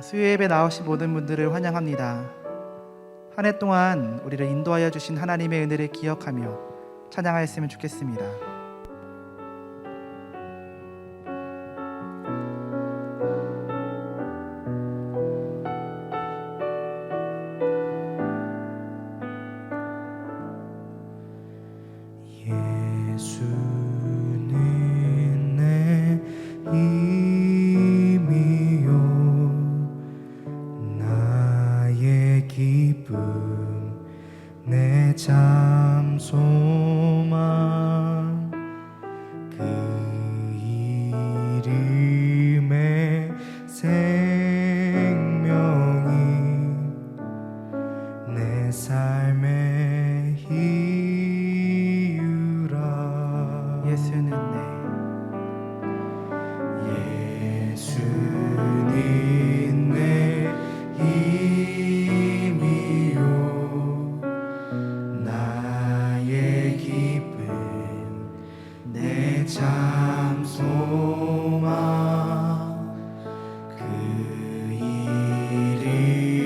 수요 예배 나오신 모든 분들을 환영합니다. 한 해 동안 우리를 인도하여 주신 하나님의 은혜를 기억하며 찬양하였으면 좋겠습니다. 예수는 내 힘이요 나의 기쁨 내 참 소망 그 이름의 생명이 내 삶의 이유라. 예수는 예수는 내 힘이요 나의 기쁨 내 참 소망 그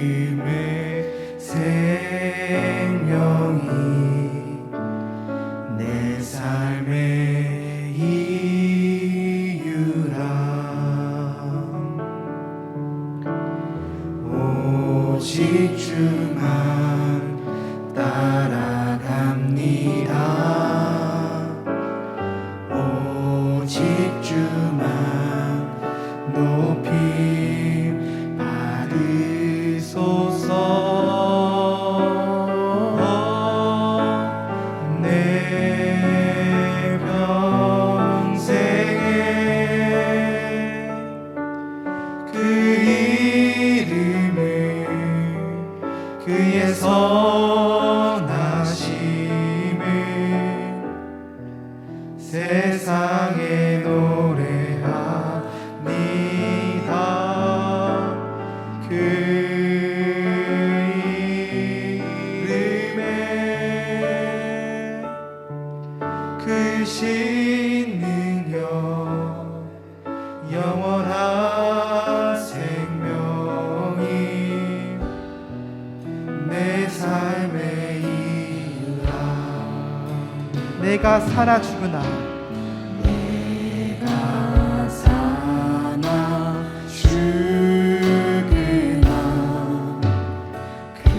이름의 생명이 내 삶의 이유라. 오직 주만 따라갑니다. 오직 주만 높이 받으소서. 내 평생에 그 이름을 그의 선하심을 세상에 노래합니다. 그 이름에 크신 능력 영원한 생명이 내 삶의 이유라. 내가 사나 죽으나 내가 사나 죽으나 그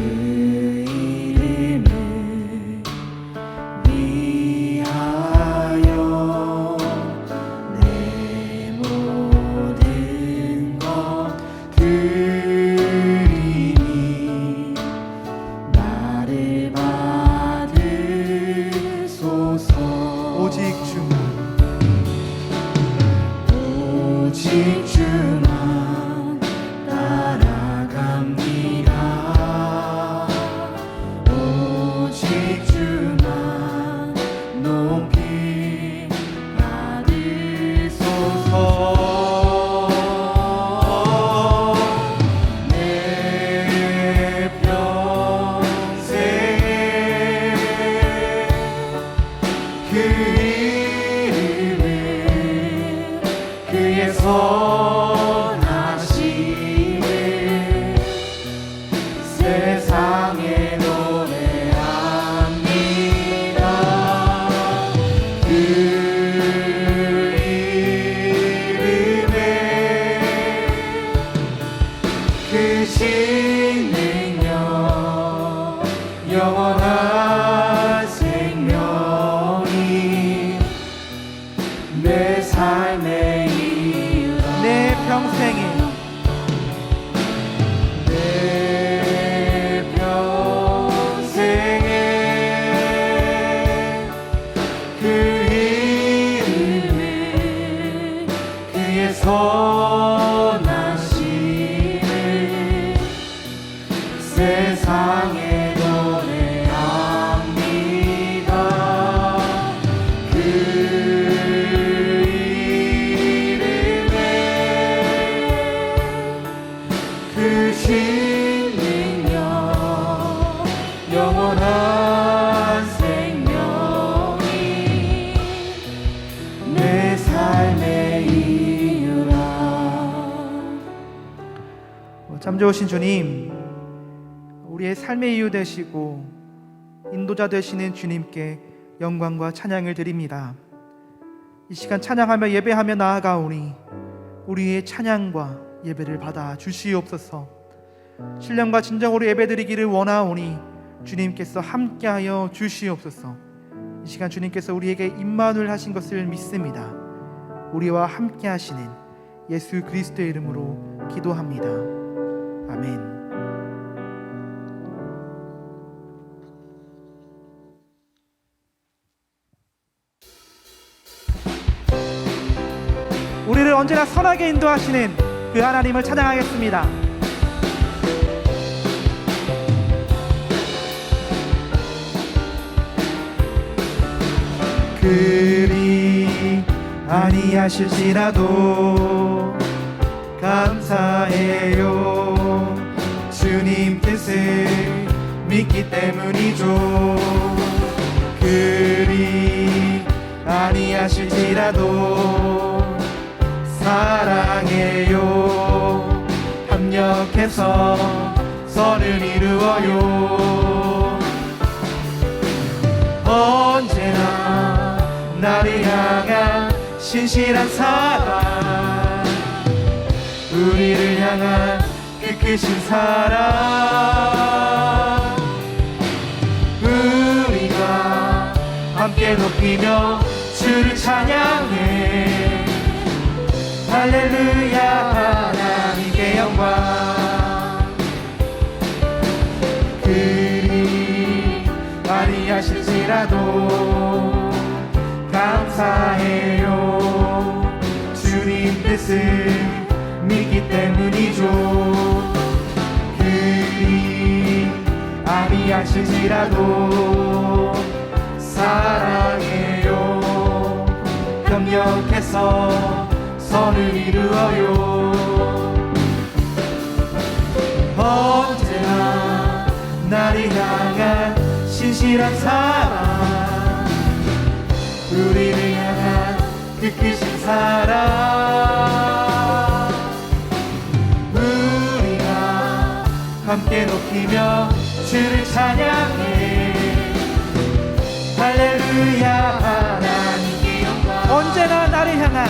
이름을 위하여 내 모든 것 드리니 나를 받으소서. 오직 주만 오직 주만 따라갑니다. 오직 주만 높이 받으소서. 내 평생에 그 이름을 그의 선하심을 세상에 노래합니다. 그 이름에 크신 능력 영원한 생명이 내 삶의 이유라. 내 참 좋으신 주님, 우리의 삶의 이유 되시고 인도자 되시는 주님께 영광과 찬양을 드립니다. 이 시간 찬양하며 예배하며 나아가오니 우리의 찬양과 예배를 받아 주시옵소서. 신령과 진정으로 예배드리기를 원하오니 주님께서 함께하여 주시옵소서. 이 시간 주님께서 우리에게 임마누엘 하신 것을 믿습니다. 우리와 함께 하시는 예수 그리스도의 이름으로 기도합니다. 아멘. 우리를 언제나 선하게 인도하시는 그 하나님을 찬양하겠습니다. 그리 아니하실지라도 감사해요. 주님 뜻을 믿기 때문이죠. 그리 아니하실지라도 사랑해요. 협력해서 선을 이루어요. 언제나 나를 향한 신실한 사랑, 우리를 향한 그 크신 사랑, 우리가 함께 높이며 주를 찬양해. 할렐루야, 하나님께 영광. 그리 아니하실지라도 감사해요. 주님 뜻을 믿기 때문이죠. 그리 아니하실지라도 사랑해요. 협력해서 선을 이루어요. 언제나 나를 향한 신실한 사랑, 우리를 향한 그 크신 사랑, 우리가 함께 높이며 주를 찬양해. 할렐루야, 하나님께 영광. 언제나 나를 향한,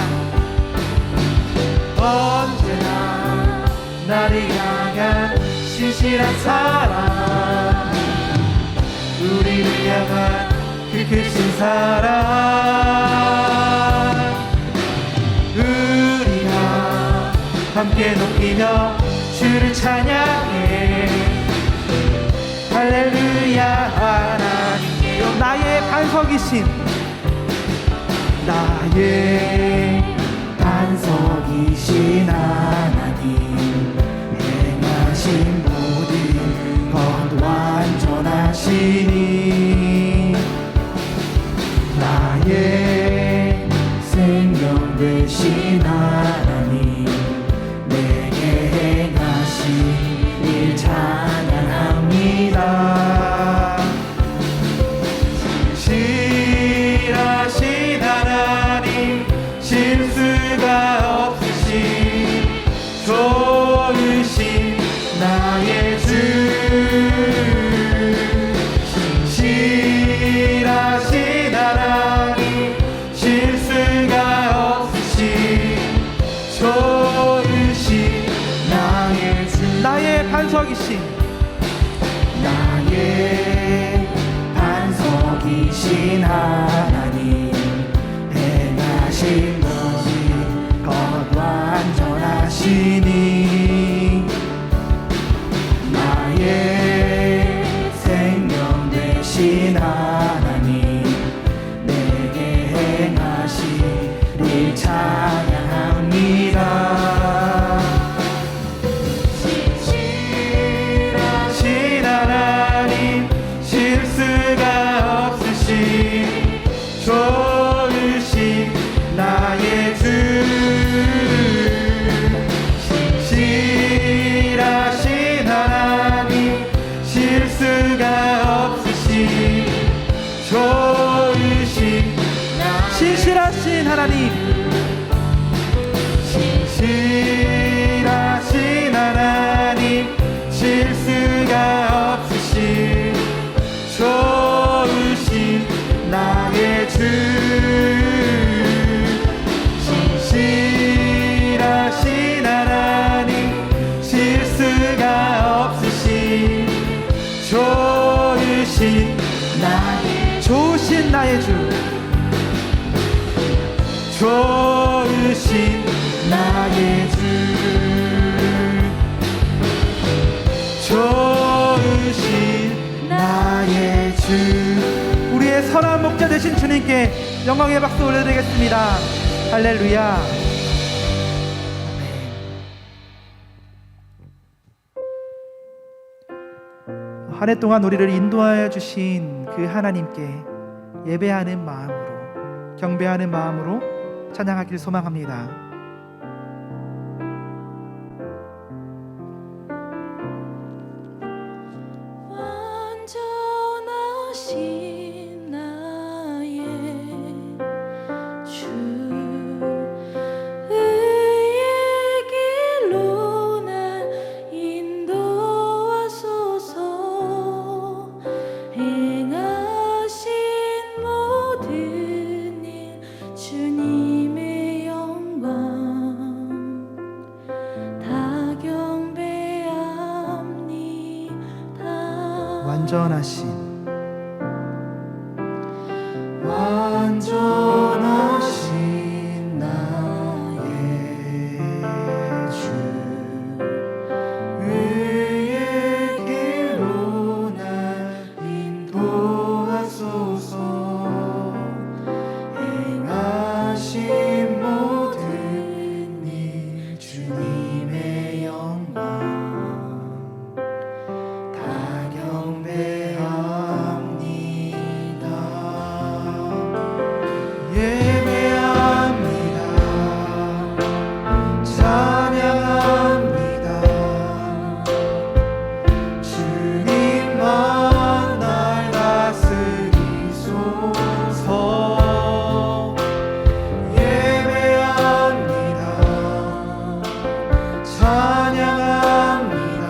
언제나 나를 향한 신실한 사랑, 우리를 향한 그 크신 사랑, 우리가 함께 높이며 주를 찬양해. 할렐루야, 하나님께 영광. 나의 반석이신, 나의 반석이신 하나님, 행하신 모든 것 완전하시니, 나의 생명 되신 하나님, 내게 행하신 일 찬양합니다. 신실하신 하나님, 실수가 없으신 좋으신 나의 주, 신실하신 하나님, 실수가 없으신 좋으신 나의 주, 나의 반석이신, 나의 반석이신 하나님, 행하신 모든 것 완전하시니, 나의 생명 되신 하나님, 내게 행하신 일 찬양합니다. 신실하신 하나님, 실수가 없으신 좋으신 나의 주, 신실하신 하나님, 실수가 없으신 좋으신 신실하신 하나님, 신실하신 하나님, 좋으신 나의 주, 좋으신 나의 주, 좋으신 나의 주. 우리의 선한 목자 되신 주님께 영광의 박수 올려드리겠습니다. 할렐루야. 한 해 동안 우리를 인도하여 주신 그 하나님께 예배하는 마음으로, 경배하는 마음으로 찬양하길 소망합니다. 완전하신 나의 주, 의의 길로 날 인도하소서. 행하신 모든 일 주님의 영광 다 경배합니다. 완전하신 완전하신 나의 주, 의의 길로 날 인도하소서. 행하신 모든 일 주님의 영광 다 경배합니다. 예배합니다. 찬양합니다. 주님만 날 다스리소서. 예배합니다. 찬양합니다.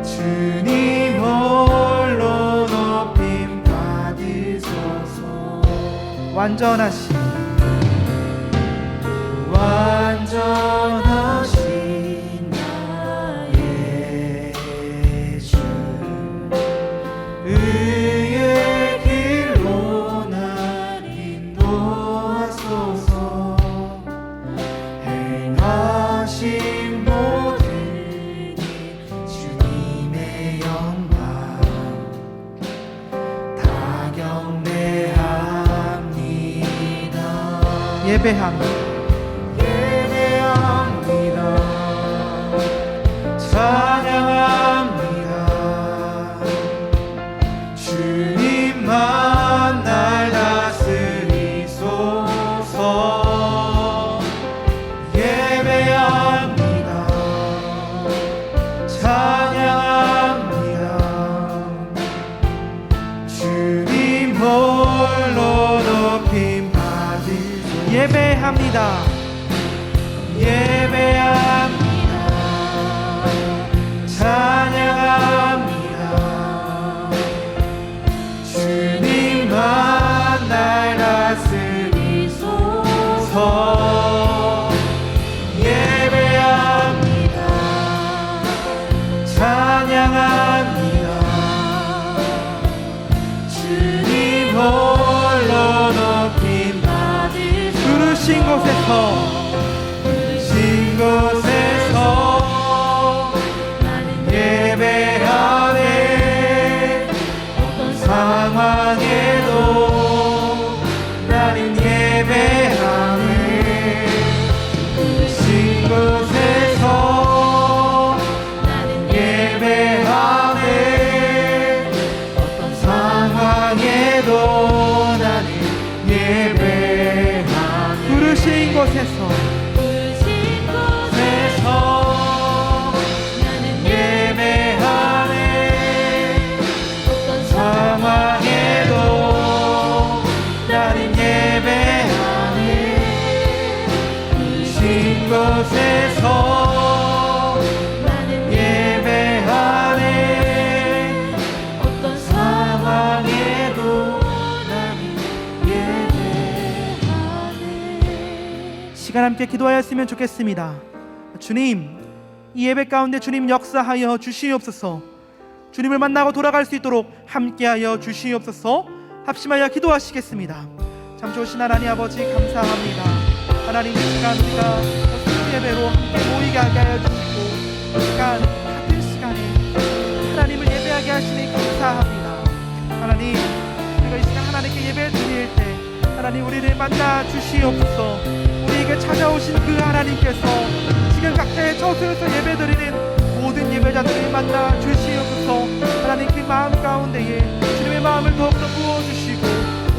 주님 홀로 높임 받으소서. 완전하신 완전하신 나의 주, 의의 길로 날 인도하소서. 행하신 모든 일 주님의 영광 다 경배합니다. 예배합니다. 예배합니다. 찬양합니다. 주님만 날 다스리소서. 예배합니다. 찬양합니다. 주님 홀로 높임 받으소서. 예배합니다. 예배합니다. 찬양합니다. 주님만 날 다스리소서. 예배합니다. 찬양합니다. 주님 홀로 높임 받으소서. 부르신 곳에서 곳에서 나는 예배하네. 어떤 상황에도 나는 예배하네. 부르신 곳에서 나는 예배하네. 어떤 상황에도 나는 예배하네. 부르신 곳에서 나는 예배하네. 어떤 상황에도 나는 예배하네. 부르신 곳에서 나는 예배하네. 어떤 상황에도 나는 예배하네. 시간 함께 기도하였으면 좋겠습니다. 주님, 이 예배 가운데 주님 역사하여 주시옵소서. 주님을 만나고 돌아갈 수 있도록 함께하여 주시옵소서. 합심하여 기도하시겠습니다. 참 좋으신 하나님 아버지 감사합니다. 하나님, 이 시간 우리가 수요 예배로 함께 모이게 하여 주시고 이 시간 같은 시간에 하나님을 예배하게 하시니 감사합니다. 하나님, 우리가 이 시간 하나님께 예배 드릴 때 하나님 우리를 만나 주시옵소서. 우리에게 찾아오신 그 하나님께서 지금 각자의 처소에서 예배 드리는 모든 예배자들을 만나 주시옵소서. 하나님, 그 마음 가운데에 주님의 마음을 더욱더 부어주시고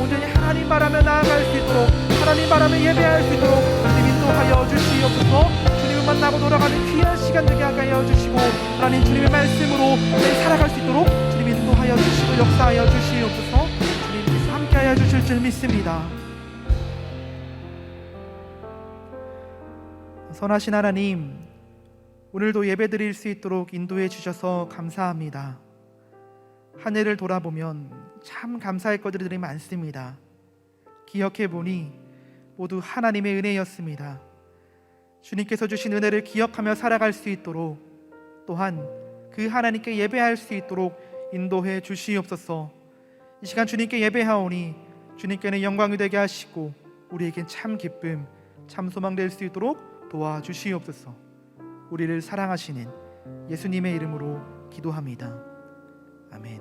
온전히 하나님 바라며 나아갈 수 있도록, 하나님 바라며 예배할 수 있도록 주님 인도하여 주시옵소서. 주님을 만나고 돌아가는 귀한 시간 되게 하여 주시고 하나님 주님의 말씀으로 살아갈 수 있도록 주님 인도하여 주시고 역사하여 주시옵소서. 주님께서 함께하여 주실 줄 믿습니다. 선하신 하나님, 오늘도 예배드릴 수 있도록 인도해 주셔서 감사합니다. 한 해를 돌아보면 참 감사할 것들이 많습니다. 기억해 보니 모두 하나님의 은혜였습니다. 주님께서 주신 은혜를 기억하며 살아갈 수 있도록, 또한 그 하나님께 예배할 수 있도록 인도해 주시옵소서. 이 시간 주님께 예배하오니 주님께는 영광이 되게 하시고 우리에겐 참 기쁨, 참 소망 될 수 있도록 도와주시옵소서. 우리를 사랑하시는 예수님의 이름으로 기도합니다. 아멘.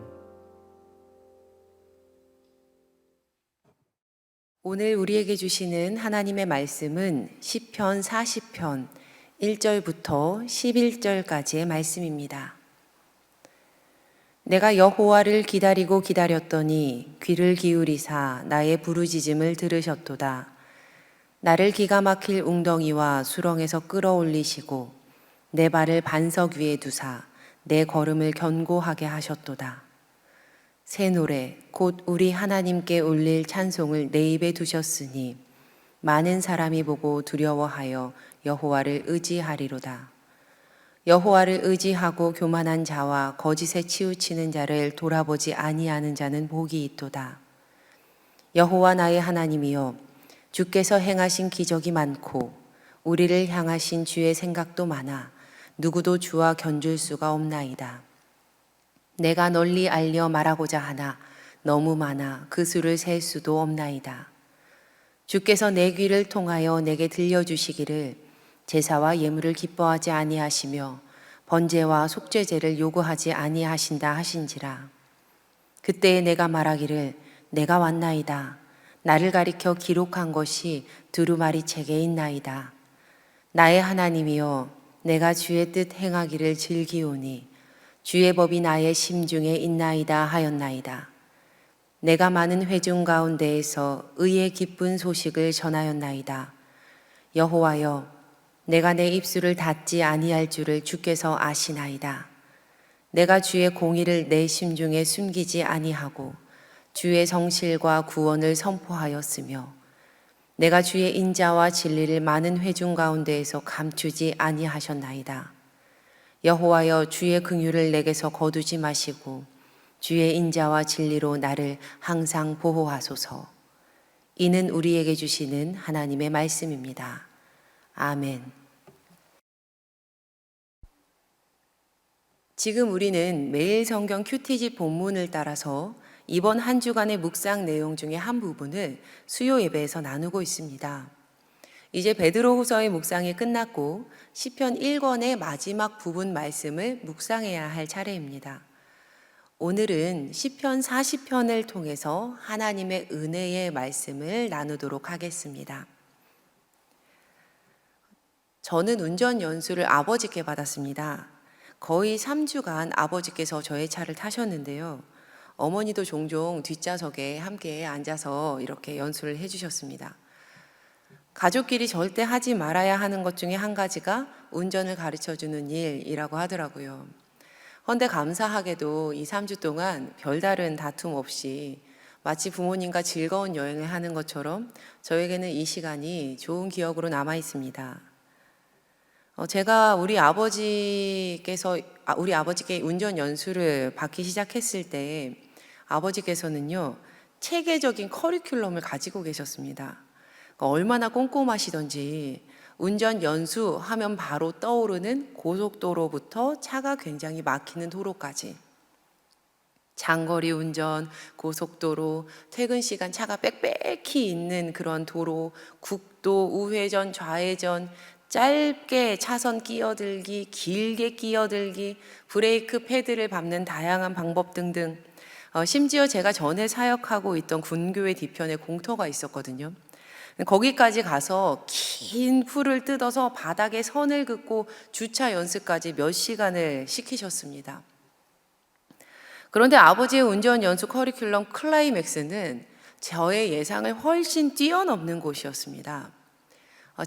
오늘 우리에게 주시는 하나님의 말씀은 시편 40편 1절부터 11절까지의 말씀입니다. 내가 여호와를 기다리고 기다렸더니 귀를 기울이사 나의 부르짖음을 들으셨도다. 나를 기가 막힐 웅덩이와 수렁에서 끌어올리시고 내 발을 반석 위에 두사 내 걸음을 견고하게 하셨도다. 새 노래 곧 우리 하나님께 올릴 찬송을 내 입에 두셨으니 많은 사람이 보고 두려워하여 여호와를 의지하리로다. 여호와를 의지하고 교만한 자와 거짓에 치우치는 자를 돌아보지 아니하는 자는 복이 있도다. 여호와 나의 하나님이여, 주께서 행하신 기적이 많고 우리를 향하신 주의 생각도 많아 누구도 주와 견줄 수가 없나이다. 내가 널리 알려 말하고자 하나 너무 많아 그 수를 셀 수도 없나이다. 주께서 내 귀를 통하여 내게 들려주시기를 제사와 예물을 기뻐하지 아니하시며 번제와 속죄제를 요구하지 아니하신다 하신지라. 그때에 내가 말하기를 내가 왔나이다. 나를 가리켜 기록한 것이 두루마리 책에 있나이다. 나의 하나님이여, 내가 주의 뜻 행하기를 즐기오니 주의 법이 나의 심중에 있나이다 하였나이다. 내가 많은 회중 가운데에서 의의 기쁜 소식을 전하였나이다. 여호와여, 내가 내 입술을 닫지 아니할 줄을 주께서 아시나이다. 내가 주의 공의를 내 심중에 숨기지 아니하고 주의 성실과 구원을 선포하였으며 내가 주의 인자와 진리를 많은 회중 가운데에서 감추지 아니하셨나이다. 여호와여, 주의 긍휼을 내게서 거두지 마시고 주의 인자와 진리로 나를 항상 보호하소서. 이는 우리에게 주시는 하나님의 말씀입니다. 아멘. 지금 우리는 매일 성경 큐티지 본문을 따라서 이번 한 주간의 묵상 내용 중에 한 부분을 수요 예배에서 나누고 있습니다. 이제 베드로후서의 묵상이 끝났고 시편 1권의 마지막 부분 말씀을 묵상해야 할 차례입니다. 오늘은 시편 40편을 통해서 하나님의 은혜의 말씀을 나누도록 하겠습니다. 저는 운전 연수를 아버지께 받았습니다. 거의 3주간 아버지께서 저의 차를 타셨는데요. 어머니도 종종 뒷좌석에 함께 앉아서 이렇게 연수를 해주셨습니다. 가족끼리 절대 하지 말아야 하는 것 중에 한 가지가 운전을 가르쳐주는 일이라고 하더라고요. 헌데 감사하게도 이 3주 동안 별다른 다툼 없이 마치 부모님과 즐거운 여행을 하는 것처럼 저에게는 이 시간이 좋은 기억으로 남아 있습니다. 제가 우리 아버지께 운전 연수를 받기 시작했을 때 아버지께서는요, 체계적인 커리큘럼을 가지고 계셨습니다. 얼마나 꼼꼼하시던지 운전 연수하면 바로 떠오르는 고속도로부터 차가 굉장히 막히는 도로까지 장거리 운전, 고속도로, 퇴근 시간 차가 빽빽히 있는 그런 도로, 국도, 우회전, 좌회전, 짧게 차선 끼어들기, 길게 끼어들기, 브레이크 패드를 밟는 다양한 방법 등등. 심지어 제가 전에 사역하고 있던 군교회 뒤편에 공터가 있었거든요. 거기까지 가서 긴 풀을 뜯어서 바닥에 선을 긋고 주차 연습까지 몇 시간을 시키셨습니다. 그런데 아버지의 운전 연수 커리큘럼 클라이맥스는 저의 예상을 훨씬 뛰어넘는 곳이었습니다.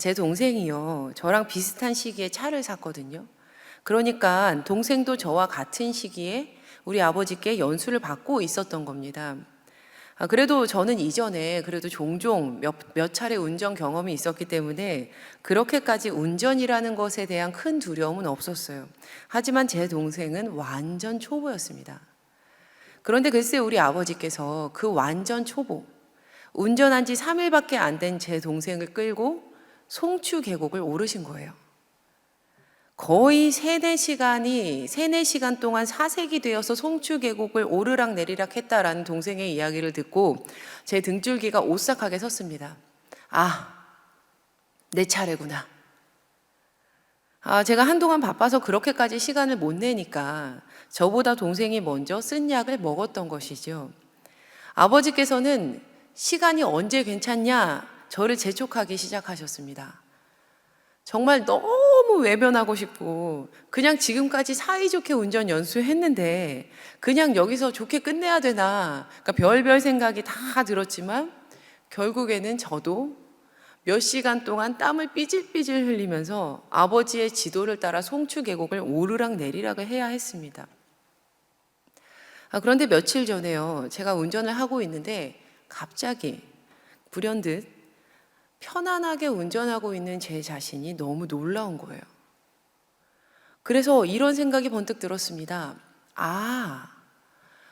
제 동생이요, 저랑 비슷한 시기에 차를 샀거든요. 그러니까 동생도 저와 같은 시기에 우리 아버지께 연수를 받고 있었던 겁니다. 그래도 저는 이전에 그래도 종종 몇 차례 운전 경험이 있었기 때문에 그렇게까지 운전이라는 것에 대한 큰 두려움은 없었어요. 하지만 제 동생은 완전 초보였습니다. 그런데 글쎄 우리 아버지께서 그 완전 초보, 운전한 지 3일밖에 안 된 제 동생을 끌고 송추 계곡을 오르신 거예요. 거의 3-4시간 동안 사색이 되어서 송추 계곡을 오르락 내리락 했다라는 동생의 이야기를 듣고 제 등줄기가 오싹하게 섰습니다. 아, 내 차례구나. 제가 한동안 바빠서 그렇게까지 시간을 못 내니까 저보다 동생이 먼저 쓴 약을 먹었던 것이죠. 아버지께서는 시간이 언제 괜찮냐 저를 재촉하기 시작하셨습니다. 정말 너무 외면하고 싶고 그냥 지금까지 사이좋게 운전 연수했는데 그냥 여기서 좋게 끝내야 되나, 그러니까 별별 생각이 다 들었지만 결국에는 저도 몇 시간 동안 땀을 삐질삐질 흘리면서 아버지의 지도를 따라 송추 계곡을 오르락 내리락을 해야 했습니다. 그런데 며칠 전에요, 제가 운전을 하고 있는데 갑자기 불현듯 편안하게 운전하고 있는 제 자신이 너무 놀라운 거예요. 그래서 이런 생각이 번뜩 들었습니다.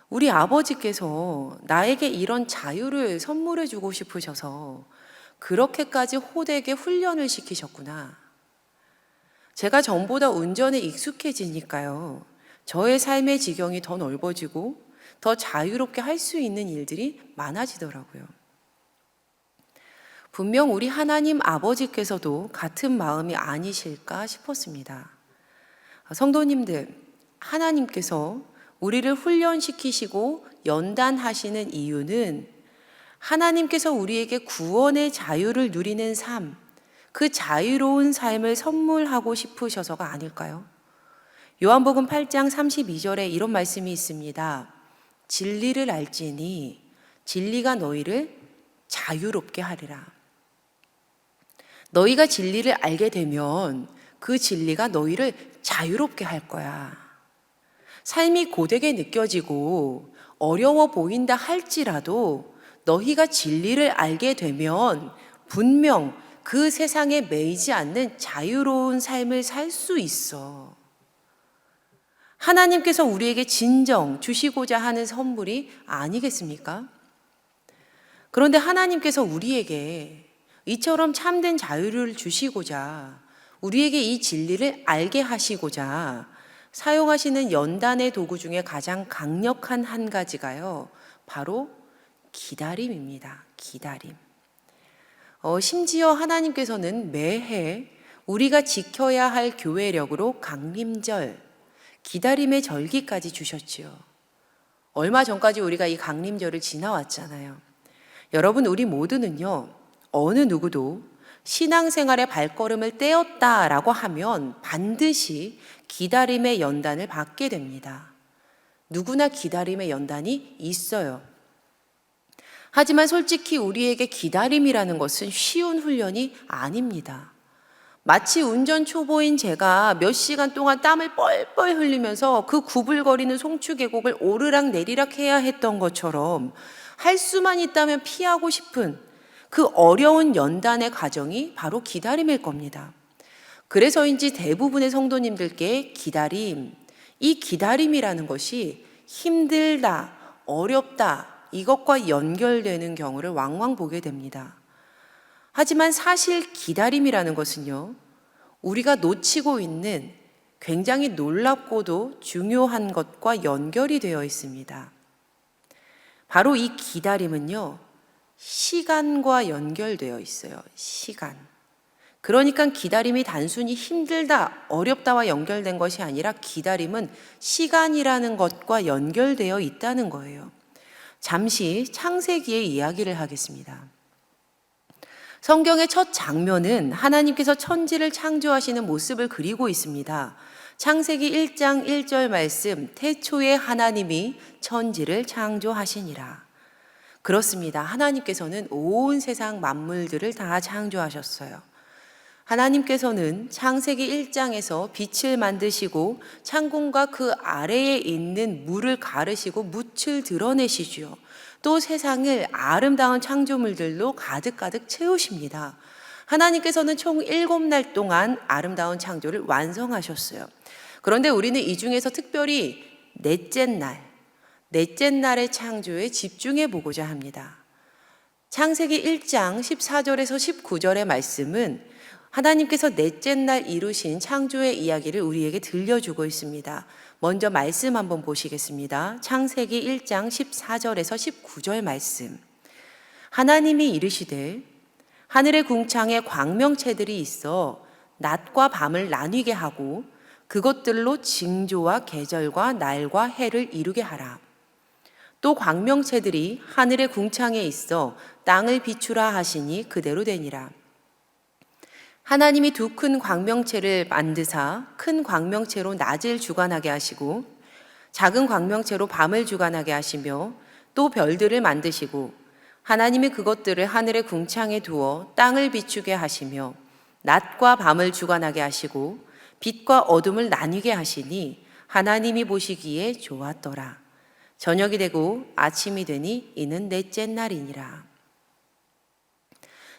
우리 아버지께서 나에게 이런 자유를 선물해 주고 싶으셔서 그렇게까지 호되게 훈련을 시키셨구나. 제가 전보다 운전에 익숙해지니까요, 저의 삶의 지경이 더 넓어지고 더 자유롭게 할 수 있는 일들이 많아지더라고요. 분명 우리 하나님 아버지께서도 같은 마음이 아니실까 싶었습니다. 성도님들, 하나님께서 우리를 훈련시키시고 연단하시는 이유는 하나님께서 우리에게 구원의 자유를 누리는 삶, 그 자유로운 삶을 선물하고 싶으셔서가 아닐까요? 요한복음 8장 32절에 이런 말씀이 있습니다. 진리를 알지니 진리가 너희를 자유롭게 하리라. 너희가 진리를 알게 되면 그 진리가 너희를 자유롭게 할 거야. 삶이 고되게 느껴지고 어려워 보인다 할지라도 너희가 진리를 알게 되면 분명 그 세상에 매이지 않는 자유로운 삶을 살 수 있어. 하나님께서 우리에게 진정 주시고자 하는 선물이 아니겠습니까? 그런데 하나님께서 우리에게 이처럼 참된 자유를 주시고자, 우리에게 이 진리를 알게 하시고자 사용하시는 연단의 도구 중에 가장 강력한 한 가지가요, 바로 기다림입니다. 기다림. 심지어 하나님께서는 매해 우리가 지켜야 할 교회력으로 강림절, 기다림의 절기까지 주셨지요. 얼마 전까지 우리가 이 강림절을 지나왔잖아요. 여러분, 우리 모두는요, 어느 누구도 신앙생활의 발걸음을 떼었다라고 하면 반드시 기다림의 연단을 받게 됩니다. 누구나 기다림의 연단이 있어요. 하지만 솔직히 우리에게 기다림이라는 것은 쉬운 훈련이 아닙니다. 마치 운전 초보인 제가 몇 시간 동안 땀을 뻘뻘 흘리면서 그 구불거리는 송추 계곡을 오르락 내리락 해야 했던 것처럼 할 수만 있다면 피하고 싶은 그 어려운 연단의 과정이 바로 기다림일 겁니다. 그래서인지 대부분의 성도님들께 기다림, 이 기다림이라는 것이 힘들다, 어렵다, 이것과 연결되는 경우를 왕왕 보게 됩니다. 하지만 사실 기다림이라는 것은요, 우리가 놓치고 있는 굉장히 놀랍고도 중요한 것과 연결이 되어 있습니다. 바로 이 기다림은요, 시간과 연결되어 있어요. 시간. 그러니까 기다림이 단순히 힘들다, 어렵다와 연결된 것이 아니라 기다림은 시간이라는 것과 연결되어 있다는 거예요. 잠시 창세기의 이야기를 하겠습니다. 성경의 첫 장면은 하나님께서 천지를 창조하시는 모습을 그리고 있습니다. 창세기 1장 1절 말씀, 태초에 하나님이 천지를 창조하시니라. 그렇습니다. 하나님께서는 온 세상 만물들을 다 창조하셨어요. 하나님께서는 창세기 1장에서 빛을 만드시고 창공과 그 아래에 있는 물을 가르시고 뭇을 드러내시지요. 또 세상을 아름다운 창조물들로 가득가득 채우십니다. 하나님께서는 총 7날 동안 아름다운 창조를 완성하셨어요. 그런데 우리는 이 중에서 특별히 넷째 날의 창조에 집중해 보고자 합니다. 창세기 1장 14절에서 19절의 말씀은 하나님께서 넷째 날 이루신 창조의 이야기를 우리에게 들려주고 있습니다. 먼저 말씀 한번 보시겠습니다. 창세기 1장 14절에서 19절 말씀. 하나님이 이르시되 하늘의 궁창에 광명체들이 있어 낮과 밤을 나뉘게 하고 그것들로 징조와 계절과 날과 해를 이루게 하라. 또 광명체들이 하늘의 궁창에 있어 땅을 비추라 하시니 그대로 되니라. 하나님이 두 큰 광명체를 만드사 큰 광명체로 낮을 주관하게 하시고 작은 광명체로 밤을 주관하게 하시며 또 별들을 만드시고 하나님이 그것들을 하늘의 궁창에 두어 땅을 비추게 하시며 낮과 밤을 주관하게 하시고 빛과 어둠을 나뉘게 하시니 하나님이 보시기에 좋았더라. 저녁이 되고 아침이 되니 이는 넷째 날이니라.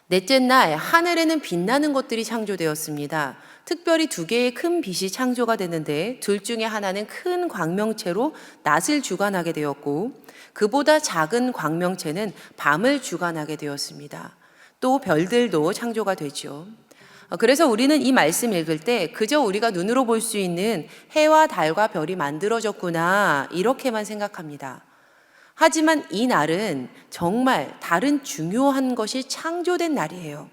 넷째 날 하늘에는 빛나는 것들이 창조되었습니다. 특별히 2개의 큰 빛이 창조가 됐는데 둘 중에 하나는 큰 광명체로 낮을 주관하게 되었고 그보다 작은 광명체는 밤을 주관하게 되었습니다. 또 별들도 창조가 되죠. 그래서 우리는 이 말씀 읽을 때 그저 우리가 눈으로 볼 수 있는 해와 달과 별이 만들어졌구나 이렇게만 생각합니다. 하지만 이 날은 정말 다른 중요한 것이 창조된 날이에요.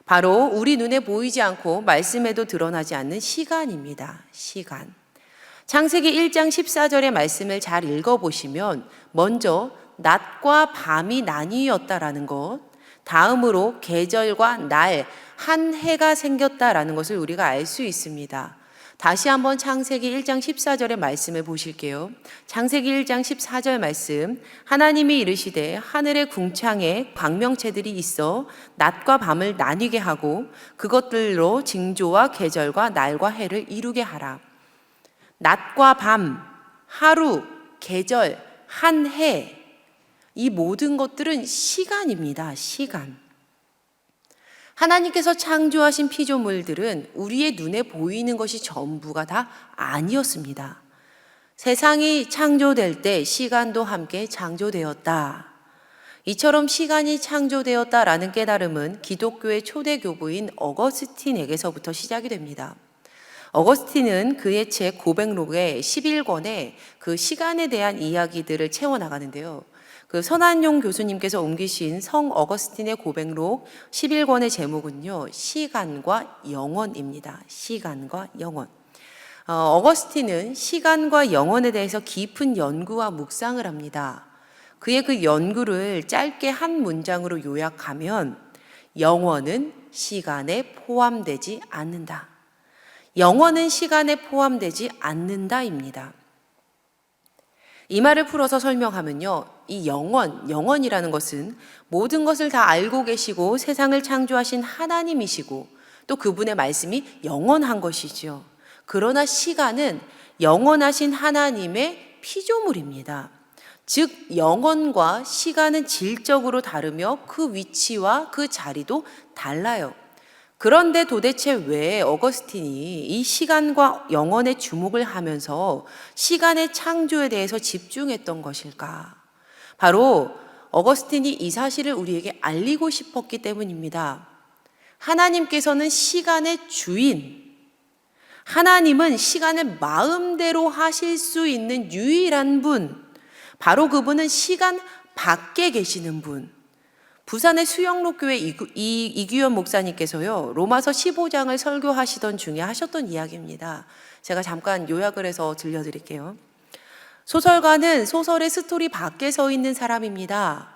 바로 우리 눈에 보이지 않고 말씀에도 드러나지 않는 시간입니다. 시간. 창세기 1장 14절의 말씀을 잘 읽어보시면 먼저 낮과 밤이 나뉘었다라는 것, 다음으로 계절과 날, 한 해가 생겼다라는 것을 우리가 알 수 있습니다. 다시 한번 창세기 1장 14절의 말씀을 보실게요. 창세기 1장 14절 말씀. 하나님이 이르시되 하늘의 궁창에 광명체들이 있어 낮과 밤을 나뉘게 하고 그것들로 징조와 계절과 날과 해를 이루게 하라. 낮과 밤, 하루, 계절, 한 해, 이 모든 것들은 시간입니다. 시간. 하나님께서 창조하신 피조물들은 우리의 눈에 보이는 것이 전부가 다 아니었습니다. 세상이 창조될 때 시간도 함께 창조되었다. 이처럼 시간이 창조되었다라는 깨달음은 기독교의 초대 교부인 어거스틴에게서부터 시작이 됩니다. 어거스틴은 그의 책 고백록의 11권에 그 시간에 대한 이야기들을 채워나가는데요. 그 선한용 교수님께서 옮기신 성 어거스틴의 고백록 11권의 제목은요, 시간과 영원입니다. 시간과 영원. 어거스틴은 시간과 영원에 대해서 깊은 연구와 묵상을 합니다. 그의 그 연구를 짧게 한 문장으로 요약하면 영원은 시간에 포함되지 않는다. 영원은 시간에 포함되지 않는다입니다. 이 말을 풀어서 설명하면요, 이 영원이라는 것은 모든 것을 다 알고 계시고 세상을 창조하신 하나님이시고 또 그분의 말씀이 영원한 것이죠. 그러나 시간은 영원하신 하나님의 피조물입니다. 즉 영원과 시간은 질적으로 다르며 그 위치와 그 자리도 달라요. 그런데 도대체 왜 어거스틴이 이 시간과 영원에 주목을 하면서 시간의 창조에 대해서 집중했던 것일까? 바로 어거스틴이 이 사실을 우리에게 알리고 싶었기 때문입니다. 하나님께서는 시간의 주인, 하나님은 시간을 마음대로 하실 수 있는 유일한 분, 바로 그분은 시간 밖에 계시는 분, 부산의 수영로교회 이규현 목사님께서요, 로마서 15장을 설교하시던 중에 하셨던 이야기입니다. 제가 잠깐 요약을 해서 들려드릴게요. 소설가는 소설의 스토리 밖에 서 있는 사람입니다.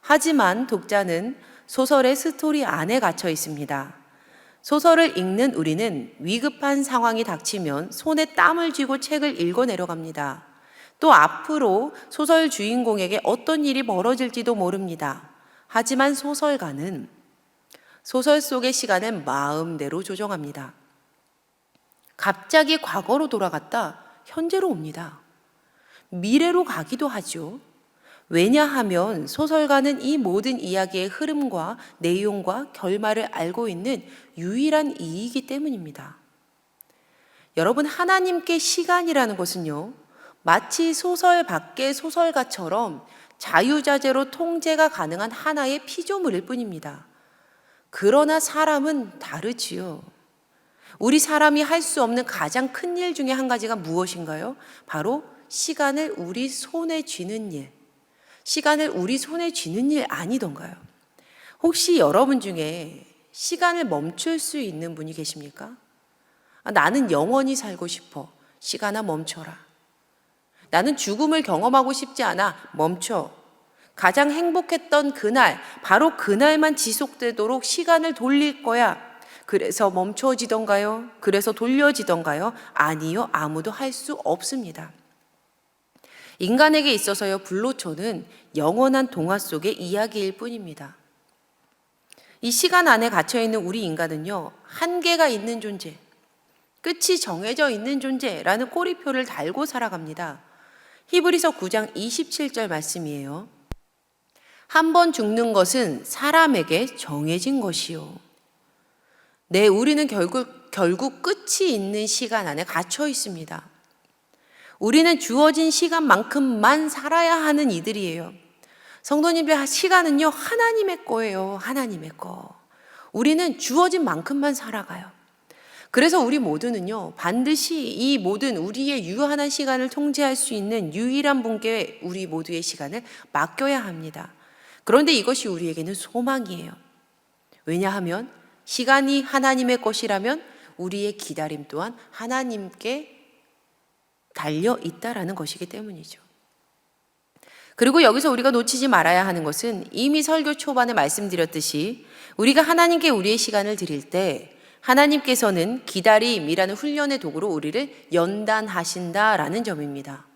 하지만 독자는 소설의 스토리 안에 갇혀 있습니다. 소설을 읽는 우리는 위급한 상황이 닥치면 손에 땀을 쥐고 책을 읽어 내려갑니다. 또 앞으로 소설 주인공에게 어떤 일이 벌어질지도 모릅니다. 하지만 소설가는 소설 속의 시간을 마음대로 조정합니다. 갑자기 과거로 돌아갔다 현재로 옵니다. 미래로 가기도 하죠. 왜냐하면 소설가는 이 모든 이야기의 흐름과 내용과 결말을 알고 있는 유일한 이이기 때문입니다. 여러분, 하나님께 시간이라는 것은요, 마치 소설 밖의 소설가처럼 자유자재로 통제가 가능한 하나의 피조물일 뿐입니다. 그러나 사람은 다르지요. 우리 사람이 할 수 없는 가장 큰 일 중에 한 가지가 무엇인가요? 바로 시간을 우리 손에 쥐는 일. 시간을 우리 손에 쥐는 일 아니던가요? 혹시 여러분 중에 시간을 멈출 수 있는 분이 계십니까? 나는 영원히 살고 싶어. 시간아 멈춰라. 나는 죽음을 경험하고 싶지 않아. 멈춰. 가장 행복했던 그날, 바로 그날만 지속되도록 시간을 돌릴 거야. 그래서 멈춰지던가요? 그래서 돌려지던가요? 아니요, 아무도 할 수 없습니다. 인간에게 있어서요, 불로초는 영원한 동화 속의 이야기일 뿐입니다. 이 시간 안에 갇혀있는 우리 인간은요, 한계가 있는 존재, 끝이 정해져 있는 존재라는 꼬리표를 달고 살아갑니다. 히브리서 9장 27절 말씀이에요. 한 번 죽는 것은 사람에게 정해진 것이요. 네, 우리는 결국 끝이 있는 시간 안에 갇혀 있습니다. 우리는 주어진 시간만큼만 살아야 하는 이들이에요. 성도님들, 시간은요, 하나님의 거예요. 하나님의 거. 우리는 주어진 만큼만 살아가요. 그래서 우리 모두는요, 반드시 이 모든 우리의 유한한 시간을 통제할 수 있는 유일한 분께 우리 모두의 시간을 맡겨야 합니다. 그런데 이것이 우리에게는 소망이에요. 왜냐하면 시간이 하나님의 것이라면 우리의 기다림 또한 하나님께 달려 있다라는 것이기 때문이죠. 그리고 여기서 우리가 놓치지 말아야 하는 것은 이미 설교 초반에 말씀드렸듯이 우리가 하나님께 우리의 시간을 드릴 때 하나님께서는 기다림이라는 훈련의 도구로 우리를 연단하신다라는 점입니다.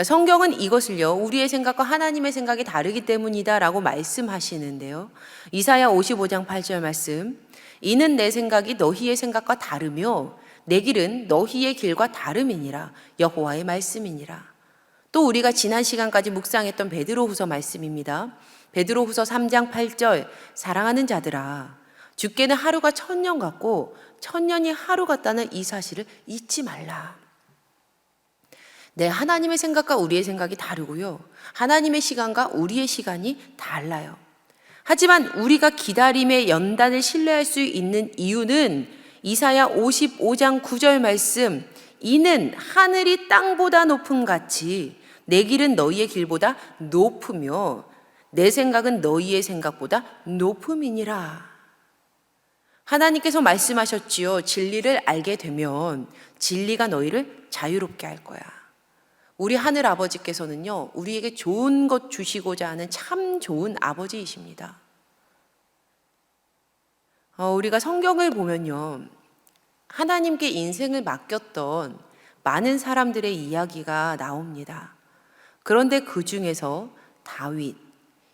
성경은 이것을요, 우리의 생각과 하나님의 생각이 다르기 때문이다라고 말씀하시는데요. 이사야 55장 8절 말씀, 이는 내 생각이 너희의 생각과 다르며 내 길은 너희의 길과 다름이니라. 여호와의 말씀이니라. 또 우리가 지난 시간까지 묵상했던 베드로후서 말씀입니다. 베드로후서 3장 8절, 사랑하는 자들아, 주께는 하루가 1000년 같고 1000년이 하루 같다는 이 사실을 잊지 말라. 네, 하나님의 생각과 우리의 생각이 다르고요. 하나님의 시간과 우리의 시간이 달라요. 하지만 우리가 기다림의 연단을 신뢰할 수 있는 이유는 이사야 55장 9절 말씀, 이는 하늘이 땅보다 높음 같이 내 길은 너희의 길보다 높으며 내 생각은 너희의 생각보다 높음이니라. 하나님께서 말씀하셨지요. 진리를 알게 되면 진리가 너희를 자유롭게 할 거야. 우리 하늘 아버지께서는요, 우리에게 좋은 것 주시고자 하는 참 좋은 아버지이십니다. 우리가 성경을 보면요, 하나님께 인생을 맡겼던 많은 사람들의 이야기가 나옵니다. 그런데 그 중에서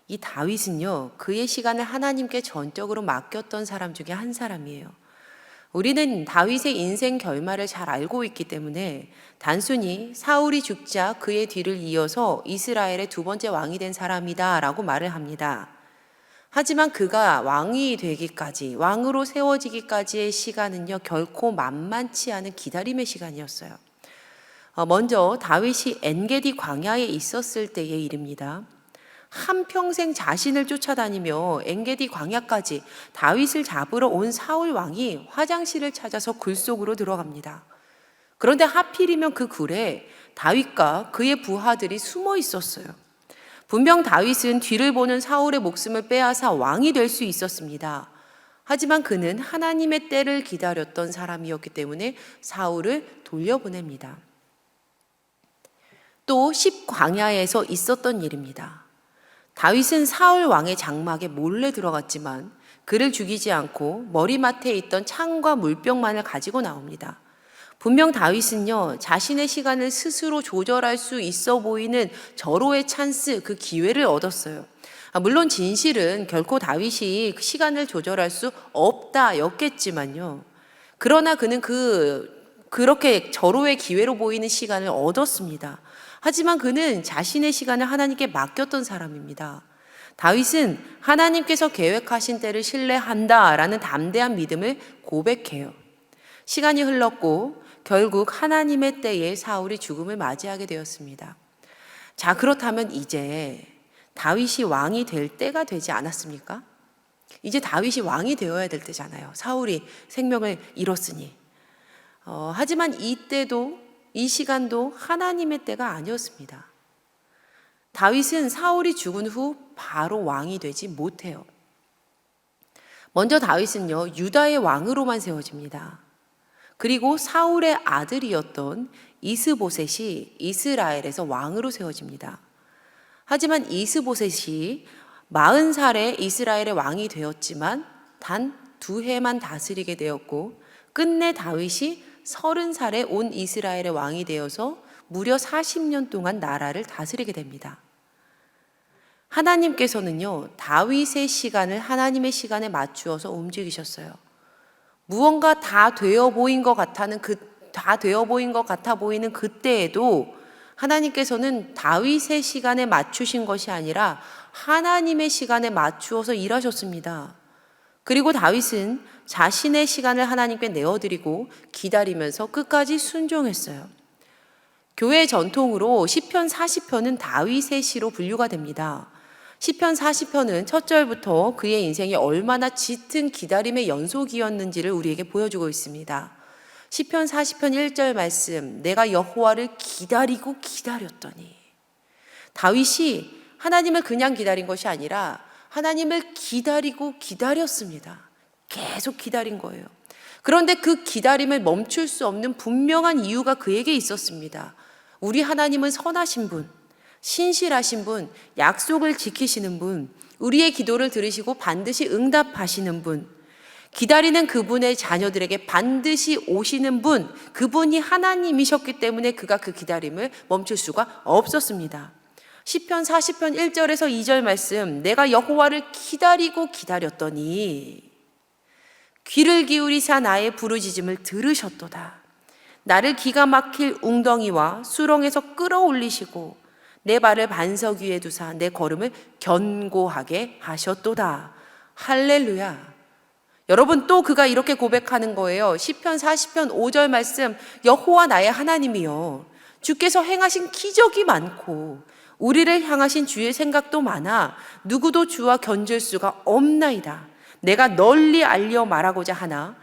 이 다윗은요, 그의 시간을 하나님께 전적으로 맡겼던 사람 중에 한 사람이에요. 우리는 다윗의 인생 결말을 잘 알고 있기 때문에 단순히 사울이 죽자 그의 뒤를 이어서 이스라엘의 두 번째 왕이 된 사람이다 라고 말을 합니다. 하지만 그가 왕이 되기까지, 왕으로 세워지기까지의 시간은요, 결코 만만치 않은 기다림의 시간이었어요. 먼저 다윗이 엔게디 광야에 있었을 때의 일입니다. 한평생 자신을 쫓아다니며 엔게디 광야까지 다윗을 잡으러 온 사울 왕이 화장실을 찾아서 굴 속으로 들어갑니다. 그런데 하필이면 그 굴에 다윗과 그의 부하들이 숨어 있었어요. 분명 다윗은 뒤를 보는 사울의 목숨을 빼앗아 왕이 될 수 있었습니다. 하지만 그는 하나님의 때를 기다렸던 사람이었기 때문에 사울을 돌려보냅니다. 또 십광야에서 있었던 일입니다. 다윗은 사울 왕의 장막에 몰래 들어갔지만 그를 죽이지 않고 머리맡에 있던 창과 물병만을 가지고 나옵니다. 분명 다윗은요, 자신의 시간을 스스로 조절할 수 있어 보이는 절호의 찬스, 그 기회를 얻었어요. 물론 진실은 결코 다윗이 시간을 조절할 수 없다였겠지만요. 그러나 그는 그렇게 절호의 기회로 보이는 시간을 얻었습니다. 하지만 그는 자신의 시간을 하나님께 맡겼던 사람입니다. 다윗은 하나님께서 계획하신 때를 신뢰한다라는 담대한 믿음을 고백해요. 시간이 흘렀고 결국 하나님의 때에 사울이 죽음을 맞이하게 되었습니다. 자, 그렇다면 이제 다윗이 왕이 될 때가 되지 않았습니까? 이제 다윗이 왕이 되어야 될 때잖아요. 사울이 생명을 잃었으니. 하지만 이때도, 이 시간도 하나님의 때가 아니었습니다. 다윗은 사울이 죽은 후 바로 왕이 되지 못해요. 먼저 다윗은요, 유다의 왕으로만 세워집니다. 그리고 사울의 아들이었던 이스보셋이 이스라엘에서 왕으로 세워집니다. 하지만 이스보셋이 40살에 이스라엘의 왕이 되었지만 단 2해만 다스리게 되었고, 끝내 다윗이 30살에 온 이스라엘의 왕이 되어서 무려 40년 동안 나라를 다스리게 됩니다. 하나님께서는요, 다윗의 시간을 하나님의 시간에 맞추어서 움직이셨어요. 무언가 다 되어 보인 것 같아 보이는 그때에도 하나님께서는 다윗의 시간에 맞추신 것이 아니라 하나님의 시간에 맞추어서 일하셨습니다. 그리고 다윗은 자신의 시간을 하나님께 내어드리고 기다리면서 끝까지 순종했어요. 교회의 전통으로 시편 40편은 다윗의 시로 분류가 됩니다. 시편 40편은 첫 절부터 그의 인생이 얼마나 짙은 기다림의 연속이었는지를 우리에게 보여주고 있습니다. 시편 40편 1절 말씀, 내가 여호와를 기다리고 기다렸더니. 다윗이 하나님을 그냥 기다린 것이 아니라 하나님을 기다리고 기다렸습니다. 계속 기다린 거예요. 그런데 그 기다림을 멈출 수 없는 분명한 이유가 그에게 있었습니다. 우리 하나님은 선하신 분, 신실하신 분, 약속을 지키시는 분, 우리의 기도를 들으시고 반드시 응답하시는 분, 기다리는 그분의 자녀들에게 반드시 오시는 분, 그분이 하나님이셨기 때문에 그가 그 기다림을 멈출 수가 없었습니다. 시편 40편 1절에서 2절 말씀, 내가 여호와를 기다리고 기다렸더니 귀를 기울이사 나의 부르짖음을 들으셨도다. 나를 기가 막힐 웅덩이와 수렁에서 끌어올리시고 내 발을 반석 위에 두사 내 걸음을 견고하게 하셨도다. 할렐루야. 여러분, 또 그가 이렇게 고백하는 거예요. 시편 40편 5절 말씀, 여호와 나의 하나님이여, 주께서 행하신 기적이 많고 우리를 향하신 주의 생각도 많아 누구도 주와 견줄 수가 없나이다. 내가 널리 알려 말하고자 하나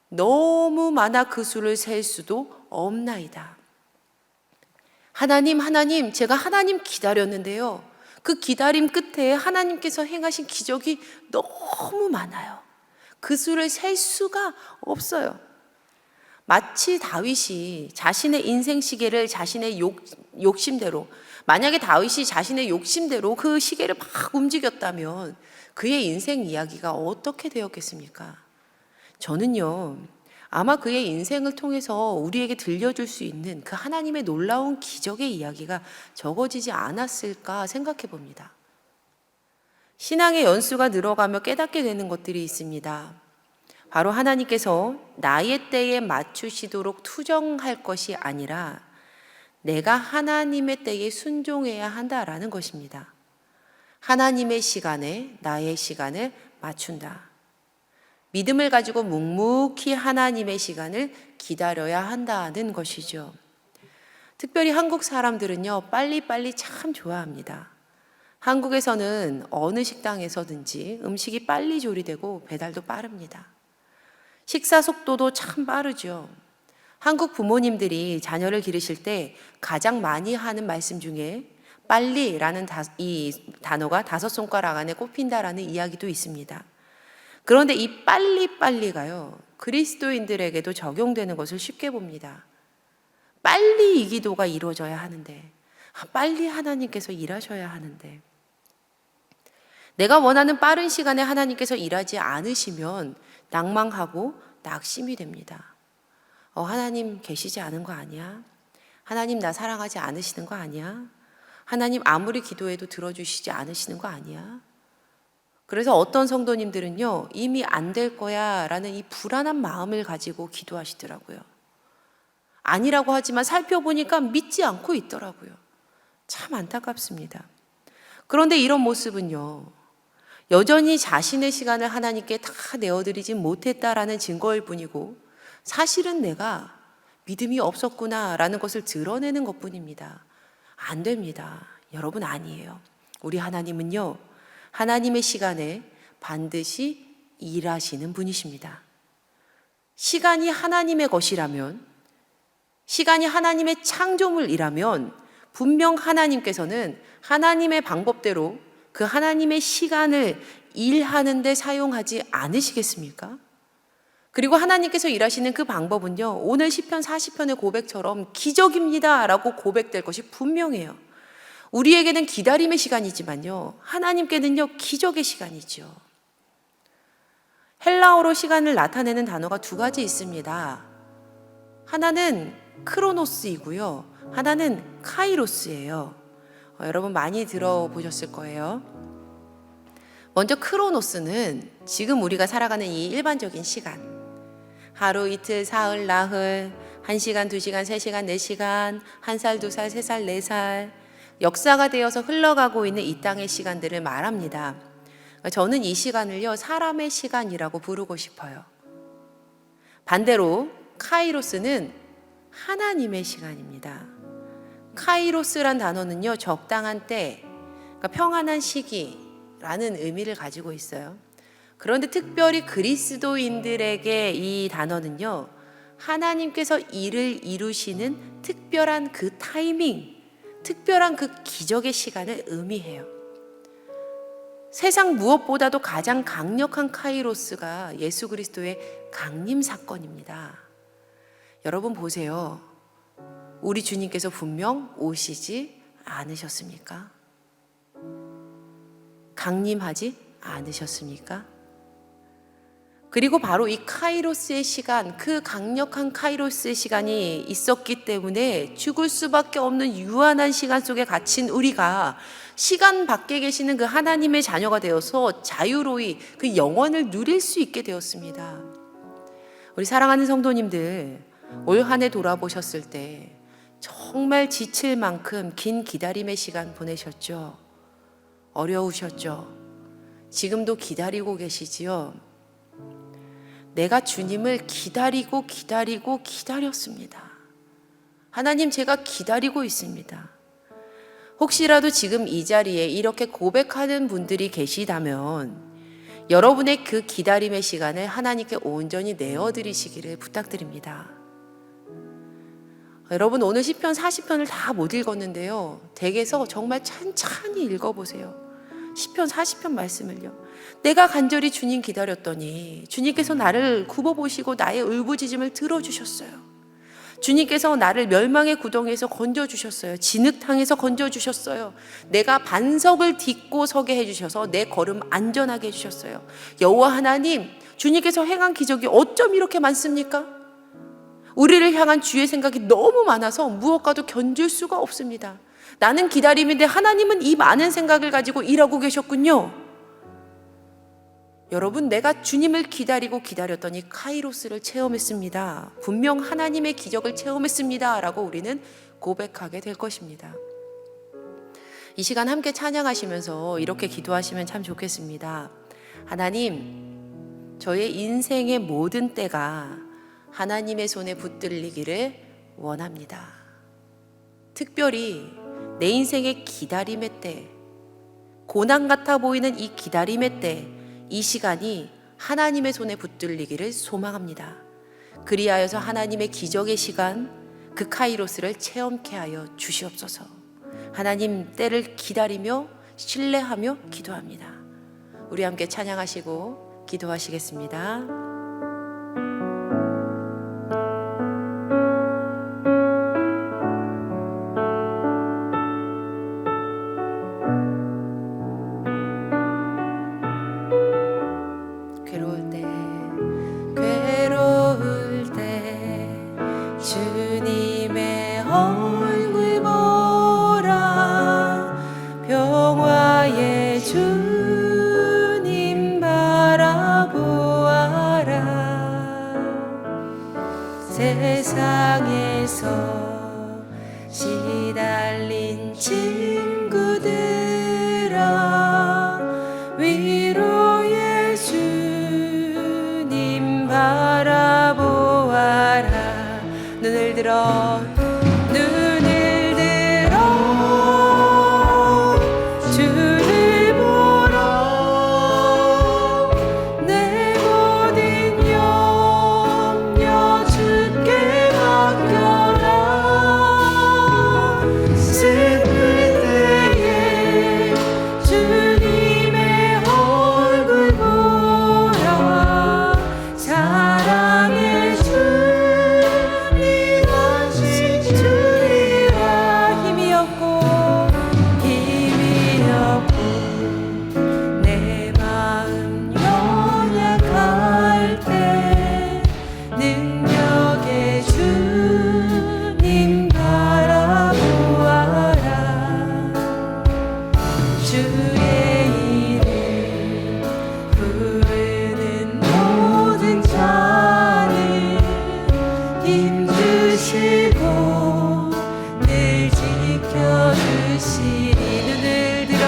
너무 많아 그 수를 셀 수도 없나이다. 하나님, 제가 하나님 기다렸는데요, 그 기다림 끝에 하나님께서 행하신 기적이 너무 많아요. 그 수를 셀 수가 없어요. 마치 다윗이 자신의 인생 시계를 자신의 욕심대로, 만약에 다윗이 자신의 욕심대로 그 시계를 막 움직였다면 그의 인생 이야기가 어떻게 되었겠습니까? 저는요, 아마 그의 인생을 통해서 우리에게 들려줄 수 있는 그 하나님의 놀라운 기적의 이야기가 적어지지 않았을까 생각해 봅니다. 신앙의 연수가 늘어가며 깨닫게 되는 것들이 있습니다. 바로 하나님께서 나의 때에 맞추시도록 투정할 것이 아니라 내가 하나님의 때에 순종해야 한다라는 것입니다. 하나님의 시간에 나의 시간을 맞춘다. 믿음을 가지고 묵묵히 하나님의 시간을 기다려야 한다는 것이죠. 특별히 한국 사람들은요, 빨리빨리 참 좋아합니다. 한국에서는 어느 식당에서든지 음식이 빨리 조리되고 배달도 빠릅니다. 식사 속도도 참 빠르죠. 한국 부모님들이 자녀를 기르실 때 가장 많이 하는 말씀 중에 빨리라는 이 단어가 5손가락 안에 꼽힌다라는 이야기도 있습니다. 그런데 이 빨리가요, 그리스도인들에게도 적용되는 것을 쉽게 봅니다. 빨리 이 기도가 이루어져야 하는데, 빨리 하나님께서 일하셔야 하는데, 내가 원하는 빠른 시간에 하나님께서 일하지 않으시면 낭망하고 낙심이 됩니다. 하나님 계시지 않은 거 아니야? 하나님 나 사랑하지 않으시는 거 아니야? 하나님 아무리 기도해도 들어주시지 않으시는 거 아니야? 그래서 어떤 성도님들은요, 이미 안 될 거야 라는 이 불안한 마음을 가지고 기도하시더라고요. 아니라고 하지만 살펴보니까 믿지 않고 있더라고요. 참 안타깝습니다. 그런데 이런 모습은요, 여전히 자신의 시간을 하나님께 다 내어드리지 못했다라는 증거일 뿐이고, 사실은 내가 믿음이 없었구나라는 것을 드러내는 것뿐입니다. 안 됩니다. 여러분, 아니에요. 우리 하나님은요, 하나님의 시간에 반드시 일하시는 분이십니다. 시간이 하나님의 것이라면, 시간이 하나님의 창조물이라면 분명 하나님께서는 하나님의 방법대로 그 하나님의 시간을 일하는 데 사용하지 않으시겠습니까? 그리고 하나님께서 일하시는 그 방법은요, 오늘 시편 40편의 고백처럼 기적입니다 라고 고백될 것이 분명해요. 우리에게는 기다림의 시간이지만요, 하나님께는요, 기적의 시간이죠. 헬라어로 시간을 나타내는 단어가 2가지 있습니다. 하나는 크로노스이고요, 하나는 카이로스예요. 여러분 많이 들어보셨을 거예요. 먼저 크로노스는 지금 우리가 살아가는 이 일반적인 시간, 하루, 이틀, 사흘, 나흘, 1시간, 2시간, 3시간, 4시간, 1살, 2살, 3살, 4살, 역사가 되어서 흘러가고 있는 이 땅의 시간들을 말합니다. 저는 이 시간을요, 사람의 시간이라고 부르고 싶어요. 반대로 카이로스는 하나님의 시간입니다. 카이로스란 단어는요, 적당한 때, 그러니까 평안한 시기라는 의미를 가지고 있어요. 그런데 특별히 그리스도인들에게 이 단어는요, 하나님께서 일을 이루시는 특별한 그 타이밍, 특별한 그 기적의 시간을 의미해요. 세상 무엇보다도 가장 강력한 카이로스가 예수 그리스도의 강림 사건입니다. 여러분 보세요. 우리 주님께서 분명 오시지 않으셨습니까? 강림하지 않으셨습니까? 그리고 바로 이 카이로스의 시간, 그 강력한 카이로스의 시간이 있었기 때문에 죽을 수밖에 없는 유한한 시간 속에 갇힌 우리가 시간 밖에 계시는 그 하나님의 자녀가 되어서 자유로이 그 영원을 누릴 수 있게 되었습니다. 우리 사랑하는 성도님들, 올 한 해 돌아보셨을 때 정말 지칠 만큼 긴 기다림의 시간 보내셨죠? 어려우셨죠? 지금도 기다리고 계시지요? 내가 주님을 기다렸습니다. 하나님, 제가 기다리고 있습니다. 혹시라도 지금 이 자리에 이렇게 고백하는 분들이 계시다면 여러분의 그 기다림의 시간을 하나님께 온전히 내어드리시기를 부탁드립니다. 여러분, 오늘 시편 40편을 다 못 읽었는데요, 댁에서 정말 찬찬히 읽어보세요. 시편 40편 말씀을요. 내가 간절히 주님 기다렸더니 주님께서 나를 굽어보시고 나의 울부짖음을 들어주셨어요. 주님께서 나를 멸망의 구덩이에서 건져주셨어요. 진흙탕에서 건져주셨어요. 내가 반석을 딛고 서게 해주셔서 내 걸음 안전하게 해주셨어요. 여호와 하나님, 주님께서 행한 기적이 어쩜 이렇게 많습니까? 우리를 향한 주의 생각이 너무 많아서 무엇과도 견줄 수가 없습니다. 나는 기다림인데 하나님은 이 많은 생각을 가지고 일하고 계셨군요. 여러분, 내가 주님을 기다렸더니 카이로스를 체험했습니다. 분명 하나님의 기적을 체험했습니다 라고 우리는 고백하게 될 것입니다. 이 시간 함께 찬양하시면서 이렇게 기도하시면 참 좋겠습니다. 하나님, 저의 인생의 모든 때가 하나님의 손에 붙들리기를 원합니다. 특별히 내 인생의 기다림의 때, 고난 같아 보이는 이 기다림의 때, 이 시간이 하나님의 손에 붙들리기를 소망합니다. 그리하여서 하나님의 기적의 시간, 그 카이로스를 체험케 하여 주시옵소서. 하나님 때를 기다리며 신뢰하며 기도합니다. 우리 함께 찬양하시고 기도하시겠습니다. 괴로울 때 주님의 얼굴 보라. 평화의 주님 바라보아라. 세상에서 시달린 친구들아, 위로의 주님 바라보아라. 눈을 들어 주를 보라. 내 모든 염려 주께 맡겨라. 슬플 때에 주님의 얼굴 보라. 사랑의 주님 안식 주리라. 힘이 없고 내 마음 연약할 때 능력의 주님 바라보아라. 주의 이름 부르는 모든 자는 힘주시고 늘 지켜주시리. 눈을 들어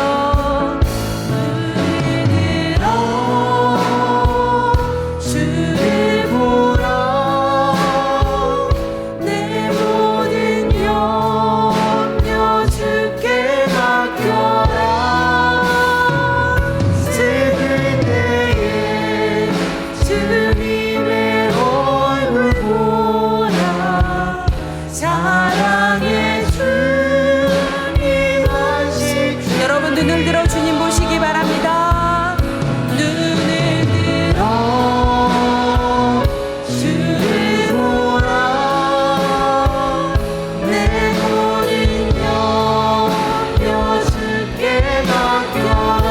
주를 보라. 내 모든 염려 주께 맡겨라. 슬플 때에 주님의 얼굴 보라. 사랑의 주님 안식. 여러분 눈을 들어 주님 보시기 바랍니다. 눈을 들어 주를 보라. 내 모든 염려 주께 맡겨라.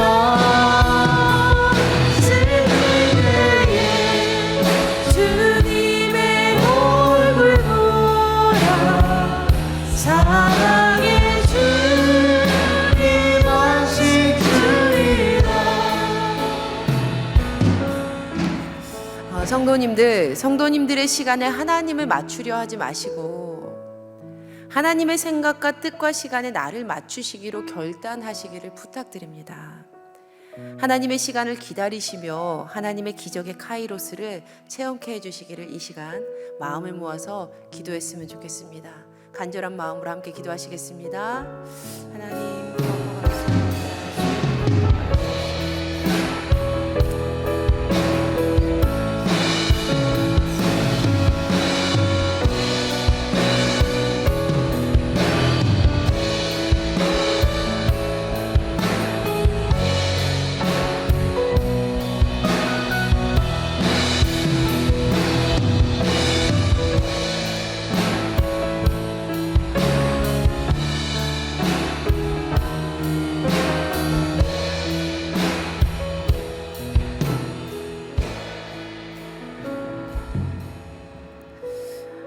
슬플 때에 주님의 얼굴 보라. 사랑의 주님 안식 주리라. 성도님들의 시간에 하나님을 맞추려 하지 마시고 하나님의 생각과 뜻과 시간에 나를 맞추시기로 결단하시기를 부탁드립니다. 하나님의 시간을 기다리시며 하나님의 기적의 카이로스를 체험케 해주시기를 이 시간 마음을 모아서 기도했으면 좋겠습니다. 간절한 마음으로 함께 기도하시겠습니다. 하나님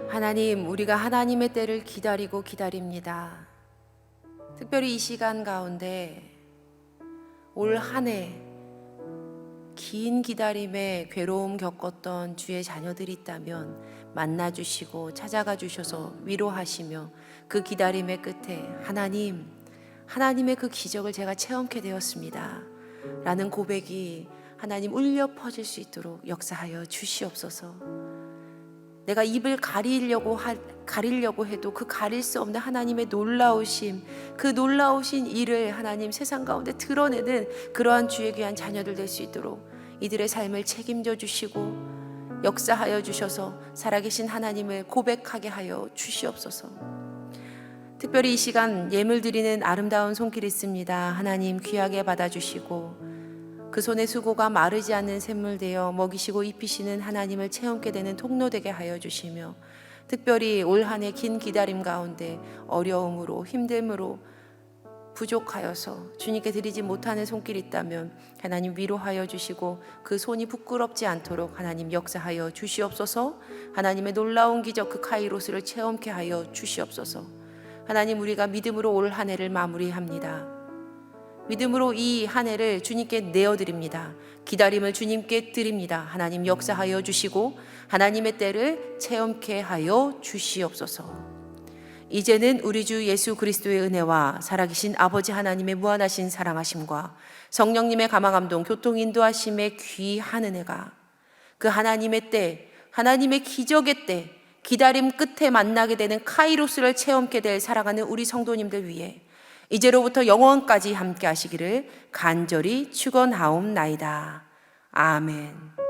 하나님, 우리가 하나님의 때를 기다리고 기다립니다. 특별히 이 시간 가운데 올 한 해 긴 기다림에 괴로움 겪었던 주의 자녀들이 있다면 만나주시고 찾아가 주셔서 위로하시며 그 기다림의 끝에 하나님의 그 기적을 제가 체험케 되었습니다 라는 고백이 하나님 울려 퍼질 수 있도록 역사하여 주시옵소서. 내가 입을 가리려고 해도 그 가릴 수 없는 하나님의 놀라우심, 그 놀라우신 일을 하나님 세상 가운데 드러내는 그러한 주의 귀한 자녀들 될 수 있도록 이들의 삶을 책임져 주시고 역사하여 주셔서 살아계신 하나님을 고백하게 하여 주시옵소서. 특별히 이 시간 예물 드리는 아름다운 손길 있습니다. 하나님 귀하게 받아주시고 그 손의 수고가 마르지 않는 샘물 되어 먹이시고 입히시는 하나님을 체험케 되는 통로 되게 하여 주시며, 특별히 올 한 해 긴 기다림 가운데 어려움으로 힘듦으로 부족하여서 주님께 드리지 못하는 손길이 있다면 하나님 위로하여 주시고 그 손이 부끄럽지 않도록 하나님 역사하여 주시옵소서. 하나님의 놀라운 기적 그 카이로스를 체험케 하여 주시옵소서. 하나님, 우리가 믿음으로 올 한 해를 마무리합니다. 믿음으로 이 한 해를 주님께 내어드립니다. 기다림을 주님께 드립니다. 하나님 역사하여 주시고 하나님의 때를 체험케 하여 주시옵소서. 이제는 우리 주 예수 그리스도의 은혜와 살아계신 아버지 하나님의 무한하신 사랑하심과 성령님의 감화감동 교통 인도하심의 귀한 은혜가 그 하나님의 때, 하나님의 기적의 때, 기다림 끝에 만나게 되는 카이로스를 체험케 될 살아가는 우리 성도님들 위해 이제로부터 영원까지 함께 하시기를 간절히 축원하옵나이다. 아멘.